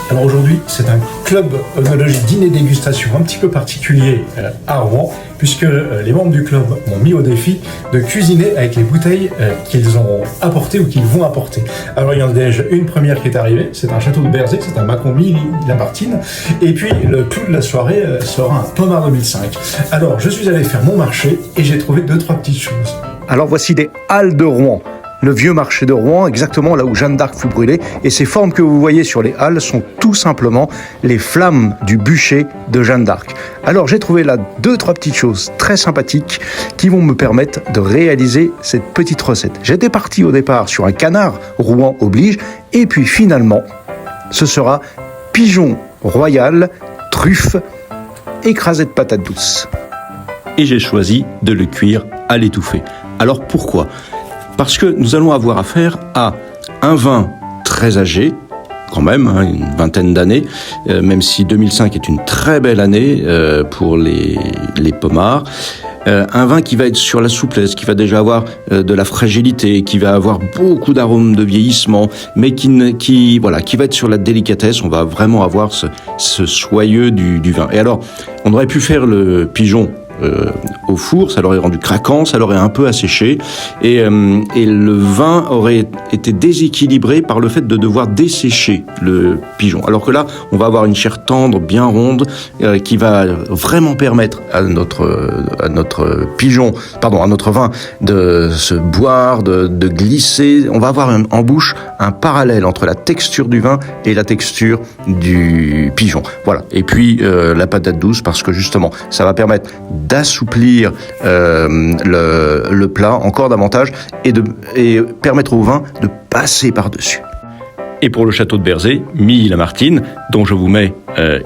Alors aujourd'hui, c'est un club œnologique dîner-dégustation un petit peu particulier à Rouen, puisque les membres du club m'ont mis au défi de cuisiner avec les bouteilles qu'ils ont apportées ou qu'ils vont apporter. Alors il y en a déjà une première qui est arrivée, c'est un château de Berzé, c'est un Macombi Lamartine, et puis le clou de la soirée sera un Pommard 2005. Alors je suis allé faire mon marché et j'ai trouvé 2-3 petites choses. Alors voici des halles de Rouen. Le vieux marché de Rouen, exactement là où Jeanne d'Arc fut brûlée. Et ces formes que vous voyez sur les halles sont tout simplement les flammes du bûcher de Jeanne d'Arc. Alors j'ai trouvé là 2-3 petites choses très sympathiques qui vont me permettre de réaliser cette petite recette. J'étais parti au départ sur un canard, Rouen oblige, et puis finalement, ce sera pigeon royal, truffe, écrasé de patates douces. Et j'ai choisi de le cuire à l'étouffée. Alors pourquoi ? Parce que nous allons avoir affaire à un vin très âgé, quand même, une vingtaine d'années, même si 2005 est une très belle année pour les pommards. Un vin qui va être sur la souplesse, qui va déjà avoir de la fragilité, qui va avoir beaucoup d'arômes de vieillissement, mais qui va être sur la délicatesse. On va vraiment avoir ce soyeux du vin. Et alors, on aurait pu faire le pigeon au four, ça l'aurait rendu craquant, ça l'aurait un peu asséché, et le vin aurait été déséquilibré par le fait de devoir dessécher le pigeon. Alors que là, on va avoir une chair tendre, bien ronde, qui va vraiment permettre à notre vin de se boire, de glisser. On va avoir en bouche un parallèle entre la texture du vin et la texture du pigeon. Voilà. Et puis la patate douce, parce que justement, ça va permettre d'assouplir le plat encore davantage et permettre au vin de passer par-dessus. Et pour le château de Berzé, Milly-Lamartine, dont je vous mets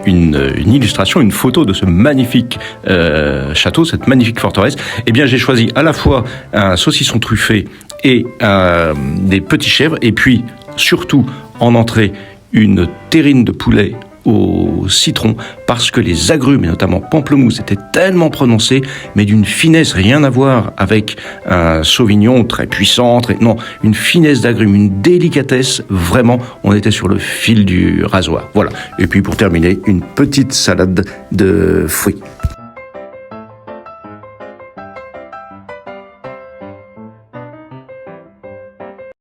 une illustration, une photo de ce magnifique château, cette magnifique forteresse, eh bien j'ai choisi à la fois un saucisson truffé et des petits chèvres, et puis surtout en entrée une terrine de poulet au citron, parce que les agrumes, et notamment pamplemousse, étaient tellement prononcés, mais d'une finesse, rien à voir avec un sauvignon très puissant, non, une finesse d'agrumes, une délicatesse, vraiment, on était sur le fil du rasoir. Voilà. Et puis pour terminer, une petite salade de fruits.